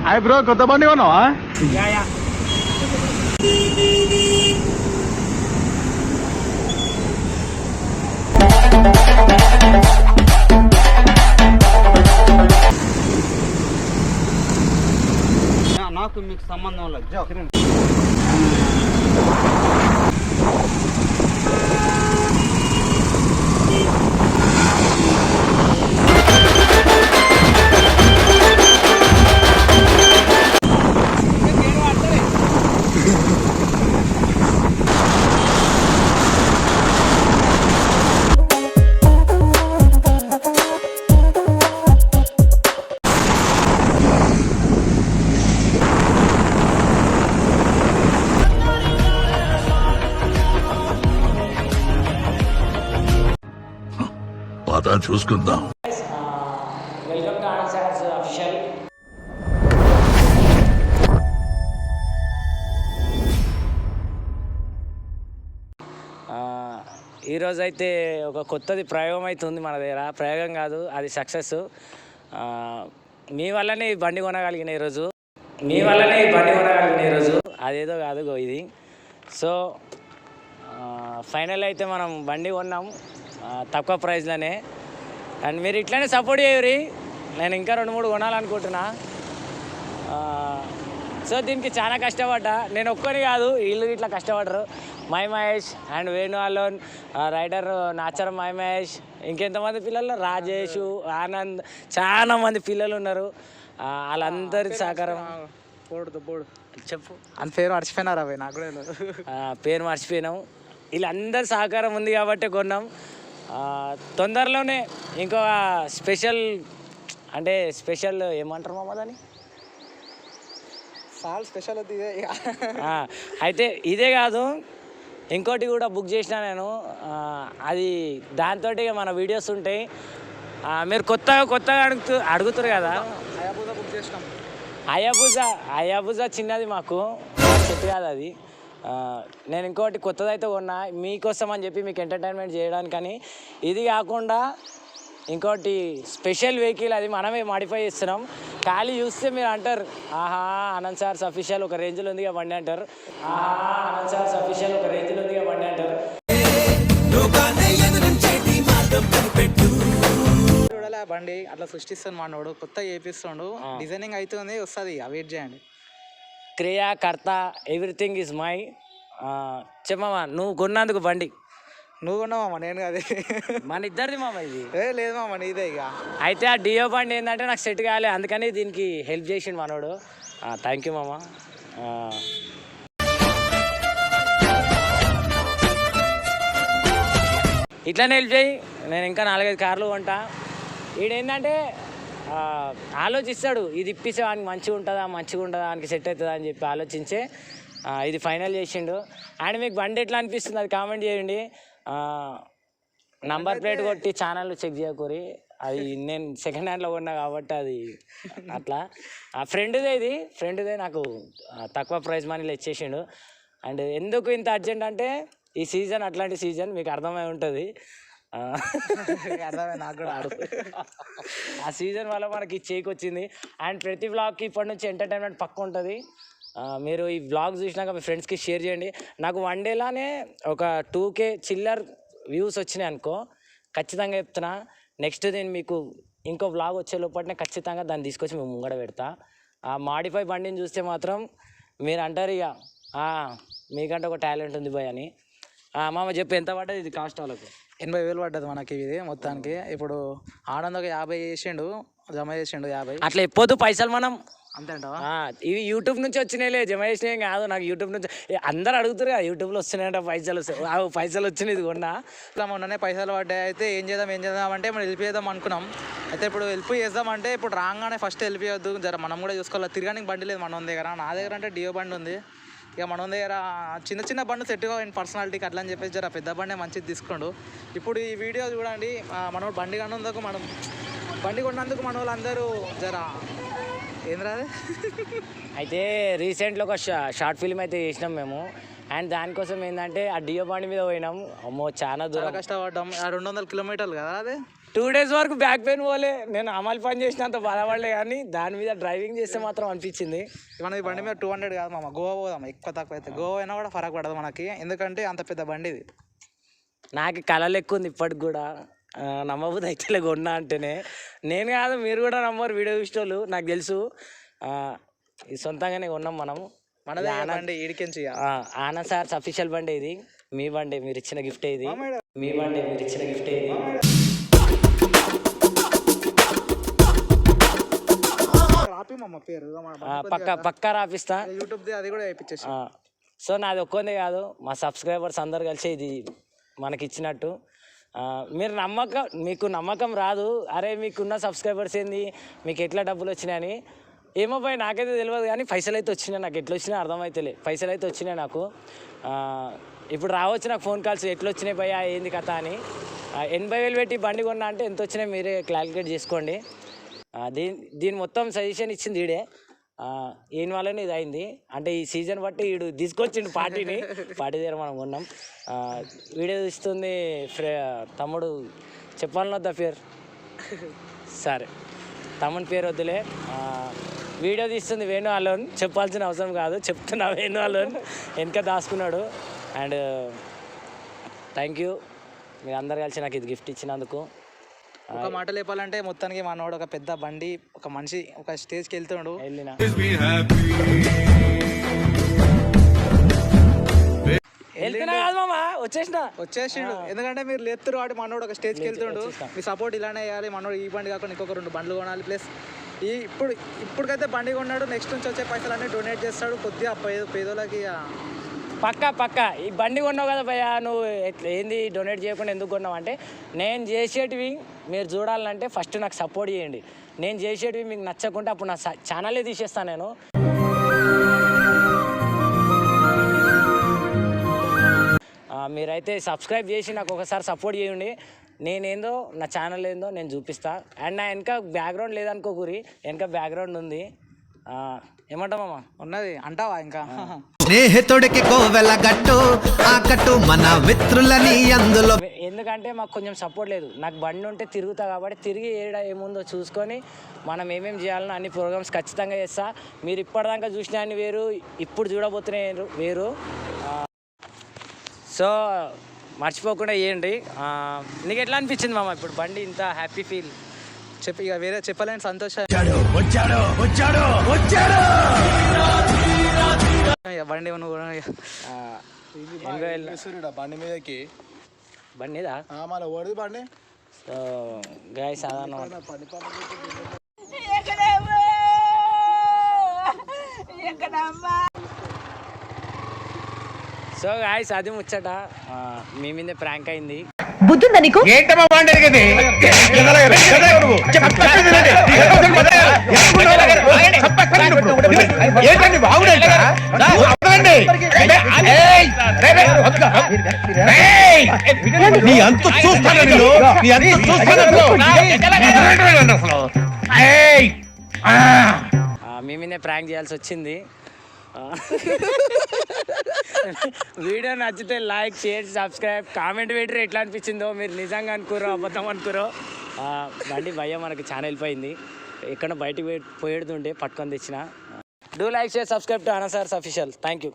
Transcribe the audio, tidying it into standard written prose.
Hi bro, కొత్త బండి కొన్నావా? నాకు మీకు సంబంధం లేదు. చూసుకుందాం. Welcome to Anand sir's official. ఈరోజు అయితే ఒక కొత్తది ప్రయోగం అవుతుంది మన దగ్గర. ప్రయోగం కాదు, అది సక్సెస్. మీ వల్లనే ఈ బండి కొనగలిగిన ఈరోజు, అదేదో కాదు ఇది. సో ఫైనల్ అయితే మనం బండి కొన్నాం తక్కువ ప్రైస్లోనే. అండ్ మీరు ఇట్లనే సపోర్ట్ చేయరు. నేను ఇంకా 2-3 కొనాలనుకుంటున్నా. సో దీనికి చాలా కష్టపడ్డా. నేను ఒక్కని కాదు, వీళ్ళు ఇట్లా కష్టపడరు. My Mahesh and Venu alone, rider Nacharam my Mahesh, ఇంకెంతమంది పిల్లలు, రాజేష్, ఆనంద్, చాలా మంది పిల్లలు ఉన్నారు. వాళ్ళందరి సహకారం. చెప్పు, అని పేరు మర్చిపోయినారా? నాకు కూడా పేరు మర్చిపోయినాం. వీళ్ళందరి సహకారం ఉంది కాబట్టి కొన్నాం. తొందరలోనే ఇంకో స్పెషల్, అంటే స్పెషల్ ఏమంటారు మామ దాన్ని, స్పెషల్ అయితే ఇదే కాదు, ఇంకోటి కూడా బుక్ చేసిన నేను. అది దాంతో మన వీడియోస్ ఉంటాయి. మీరు కొత్తగా అడుగుతారు కదా. బుక్ చేసినాం. హయాబుజా చిన్నది, మాకు సెట్ కాదు అది. నేను ఇంకోటి కొత్తది అయితే కొన్నా మీకోసం అని చెప్పి, మీకు ఎంటర్టైన్మెంట్ చేయడానికని. ఇది కాకుండా ఇంకోటి స్పెషల్ వెహికల్, అది మనమే మాడిఫై చేస్తున్నాం. ఖాళీ చూస్తే మీరు అంటారు, ఆహా ఆనంద్ సార్స్ అఫీషియల్ ఒక రేంజ్లో ఉందిగా బండి అంటారు. చూడాలి ఆ బండి అట్లా సృష్టిస్తాను మనోడు, కొత్త చేపిస్తుండు, డిజైనింగ్ అవుతుంది, వస్తుంది, వెయిట్ చేయండి. క్రియా కర్త ఎవ్రీథింగ్ ఈజ్ మై. చెప్పమ్మా, నువ్వు కొన్నందుకు బండి నువ్వు కొన్నావమ్మా, నేను కాదు, మన ఇద్దరిది మామ ఇది. లేదు మామ, నీదే ఇక. అయితే ఆ డియో బండి ఏంటంటే నాకు సెట్ కాలే, అందుకని దీనికి హెల్ప్ చేసిండు మనోడు. థ్యాంక్ యూ మామ. ఇట్లానే హెల్ప్ చేయి, నేను ఇంకా 4-5 కార్లు కొంటా. ఈడేంటంటే ఆలోచిస్తాడు, ఇది ఇప్పిస్తే వానికి మంచిగా ఉంటుందా వానికి సెట్ అవుతుందా అని చెప్పి ఆలోచించే ఇది ఫైనల్ చేసిండు. అండ్ మీకు బండి ఎట్లా అనిపిస్తుంది అది కామెంట్ చేయండి. నంబర్ ప్లేట్ కొట్టి ఛానల్ చెక్ చేయకూరి, అది నేను సెకండ్ హ్యాండ్లో కొన్నా కాబట్టి అది అట్లా. ఫ్రెండ్దే నాకు తక్కువ ప్రైస్ మనీలో ఇచ్చేసిండు. అండ్ ఎందుకు ఇంత అర్జెంట్ అంటే, ఈ సీజన్ అట్లాంటి సీజన్, మీకు అర్థమై ఉంటుంది. నాకు కూడా ఆ సీజన్ వల్ల మనకి చేకి వచ్చింది. అండ్ ప్రతి వ్లాగ్కి ఇప్పటి నుంచి ఎంటర్టైన్మెంట్ పక్క ఉంటుంది. మీరు ఈ వ్లాగ్ చూసినాక మీ ఫ్రెండ్స్కి షేర్ చేయండి. నాకు 1 డేలానే ఒక 2K చిల్లర్ వ్యూస్ వచ్చినాయి అనుకో, ఖచ్చితంగా చెప్తున్నా, నెక్స్ట్ నేను మీకు ఇంకో వ్లాగ్ వచ్చే లోపలనే ఖచ్చితంగా దాన్ని తీసుకొచ్చి మేము ముంగడ పెడతా. ఆ మాడిఫై బండిని చూస్తే మాత్రం మీరు అంటారు ఇక, మీకంటే ఒక టాలెంట్ ఉంది బాయ్ అని. మామ చెప్పు, ఎంత పడ్డది ఇది కాస్ట్? వాళ్ళకు 80,000 పడ్డది మనకి ఇది మొత్తానికి. ఇప్పుడు ఆనంద్ ఒక 50 చేసిండు, జమ చేసిండు 50. అట్లా ఎప్పొద్దు పైసలు మనం అంతే అంటావా? ఇవి యూట్యూబ్ నుంచి వచ్చినాయిలే, జమ చేసినాయి కాదు. నాకు యూట్యూబ్ నుంచి అందరు అడుగుతారు కదా, యూట్యూబ్లో వస్తున్నాయంట పైసలు వస్తాయి. పైసలు వచ్చినాయి ఇది కొన్నా. ఇట్లా మొన్ననే పైసలు పడ్డాయి. అయితే ఏం చేద్దాం అంటే మనం హెల్ప్ చేద్దాం అనుకున్నాం. అయితే ఇప్పుడు హెల్ప్ చేద్దామంటే ఇప్పుడు రాగానే ఫస్ట్ హెల్ప్ చేయొద్దు, జర మనం కూడా చూసుకోవాలి. తిరగడానికి బండి లేదు మన దగ్గర. నా దగ్గర అంటే డియో బండి ఉంది. ఇక మన దగ్గర చిన్న బండి సెట్గా పర్సనాలిటీకి అట్లా అని చెప్పేసి జర పెద్ద బండి మంచిది తీసుకోండు. ఇప్పుడు ఈ వీడియో చూడండి, మన బండి కొన్నందుకు మన వాళ్ళందరూ జర ఏంద్రా అయితే రీసెంట్లో ఒక షార్ట్ ఫిల్మ్ అయితే చేసినాం మేము. అండ్ దానికోసం ఏంటంటే ఆ డియో బండి మీద పోయినాం. అమ్మో చాలా దూరం కష్టపడ్డాం. 200 కిలోమీటర్లు కదా అదే. 2 days వరకు బ్యాక్ పెయిన్ పోలే. నేను అమలు పని చేసినంత బాధపడలే, కానీ దాని మీద డ్రైవింగ్ చేస్తే మాత్రం అనిపించింది. మన బండి మీద 200 కాదు మామ, గోవా పోదాం. ఎక్కువ తక్కువ అయితే గోవా అయినా కూడా ఫరక్ పడదు మనకి, ఎందుకంటే అంత పెద్ద బండి ఇది. నాకు కళలు ఎక్కువ ఉంది ఇప్పటికి కూడా. నమ్మబుద్ధి అయితే కొన్నా అంటేనే. నేను కాదు, మీరు కూడా నమ్మరు వీడియో చూసేటోళ్ళు, నాకు తెలుసు. ఇది సొంతంగానే కొన్నాం మనం. మనదే బండి ఈడికెంచి. ఆనంద్ సార్ అఫీషియల్ బండి ఇది. మీ బండి మీరు ఇచ్చిన గిఫ్ట్ ఇది. మీ బండి మీరు ఇచ్చిన గిఫ్ట్ ఇది. పక్కా రాపిస్తా. యూట్యూబ్ అది కూడా వేయించేసి. సో నాది ఒక్కందే కాదు, మా సబ్స్క్రైబర్స్ అందరు కలిసి ఇది మనకి ఇచ్చినట్టు. మీకు నమ్మకం రాదు, అరే మీకున్న సబ్స్క్రైబర్స్ ఏంది, మీకు ఎట్లా డబ్బులు వచ్చినాయని. ఏమో పోయి నాకైతే తెలియదు, కానీ పైసలు అయితే వచ్చినాయి. నాకు ఎట్లా వచ్చినాయి అర్థమైతేలే, పైసలు అయితే వచ్చినాయి నాకు. ఇప్పుడు రావచ్చు నాకు ఫోన్ కాల్స్, ఎట్లా వచ్చినాయి భయ్యా ఏంది కథ అని. 80,000 పెట్టి బండి కొన్నా అంటే ఎంత వచ్చినాయి మీరే క్యాలిక్యులేట్ చేసుకోండి. దీని మొత్తం సజెషన్ ఇచ్చింది ఈడే. ఈయన వల్లనే ఇది అయింది. అంటే ఈ సీజన్ బట్టి వీడు తీసుకొచ్చిండు పార్టీ దగ్గర మనం కొన్నాం. వీడియో ఇస్తుంది తమ్ముడు. చెప్పాలనొద్దా పేరు? సరే, తమ్ముని పేరు వద్దులే. వీడియో తీస్తుంది వేణు అలోన్. చెప్పాల్సిన అవసరం కాదు, చెప్తున్నా వేణు అలోన్ వెనక దాచుకున్నాడు. అండ్ థ్యాంక్ యూ మీరు అందరు కలిసి నాకు ఇది గిఫ్ట్ ఇచ్చినందుకు. ఒక మాట చెప్పాలంటే మొత్తానికి మనోడు ఒక పెద్ద బండి, ఒక మనిషి ఒక స్టేజ్కి వెళ్తున్నాడు. వచ్చేసిండు. ఎందుకంటే మీరు లేతురు వాటి మనోడు ఒక స్టేజ్కి వెళ్తుండు. మీ సపోర్ట్ ఇలానే వేయాలి. మనోడు ఈ బండి కాకుండా ఇంకొక 2 బండ్లు కొనాలి. ప్లస్ ఇప్పటికైతే బండి కొన్నాడు, నెక్స్ట్ నుంచి వచ్చే పైసలన్నీ డొనేట్ చేస్తాడు కొద్దిగా పేదోళ్ళకి. పక్కా ఈ బండి కొన్నావు కదా భయ్యా, నువ్వు ఏంది డొనేట్ చేయకుండా ఎందుకు కొన్నావు అంటే, నేను చేసేటివి మీరు చూడాలంటే ఫస్ట్ నాకు సపోర్ట్ చేయండి. నేను చేసేటివి మీకు నచ్చకుంటే అప్పుడు నా ఛానలే తీసేస్తాను నేను. మీరైతే సబ్స్క్రైబ్ చేసి నాకు ఒకసారి సపోర్ట్ చేయండి. నేనేందో నా ఛానల్ ఏందో నేను చూపిస్తా. అండ్ నా వెనక బ్యాక్గ్రౌండ్ లేదనుకోకూరి, వెనక బ్యాక్గ్రౌండ్ ఉంది. ఏమంటావమ్మా? ఉన్నది అంటావా? ఇంకా స్నేహితుడికి కోవెల గట్టు ఆ కట్టు మన మిత్రులని అందులో. ఎందుకంటే మాకు కొంచెం సపోర్ట్ లేదు. నాకు బండి ఉంటే తిరుగుతా కాబట్టి తిరిగి ఏముందో చూసుకొని మనం ఏమేమి చేయాలని అన్ని ప్రోగ్రామ్స్ ఖచ్చితంగా చేస్తా. మీరు ఇప్పటిదాకా చూసిన అన్ని వేరు, ఇప్పుడు చూడబోతున్నాయి వేరు. సో మర్చిపోకుండా చేయండి. నీకు ఎట్లా అనిపించింది మామ ఇప్పుడు బండి ఇంత హ్యాపీ ఫీల్? చెప్పి ఇక వేరే చెప్పలేని సంతోషం. బండి బండి మీదకి బండిదా మన ఓడి బండి. సో గాయస్ సాధారణ సో గాయస్ అది ముచ్చట. మీ మీదే ప్రాంక్ అయింది. బుద్ధుందా నీకు? మీ మీదే ప్రాంక్ చేయాల్సి వచ్చింది. వీడియో నచ్చితే లైక్, షేర్, సబ్స్క్రైబ్, కామెంట్ పెట్టరు ఎట్లా అనిపించిందో. మీరు నిజంగా అనుకోరో అబద్ధం అనుకోరో. బండి భయ్య మనకు చాలా వెళ్ళిపోయింది. ఎక్కడ బయటకు పోయేడుతుంటే పట్టుకొని తెచ్చిన. Do like, share, subscribe to Anand sir's official. Thank you.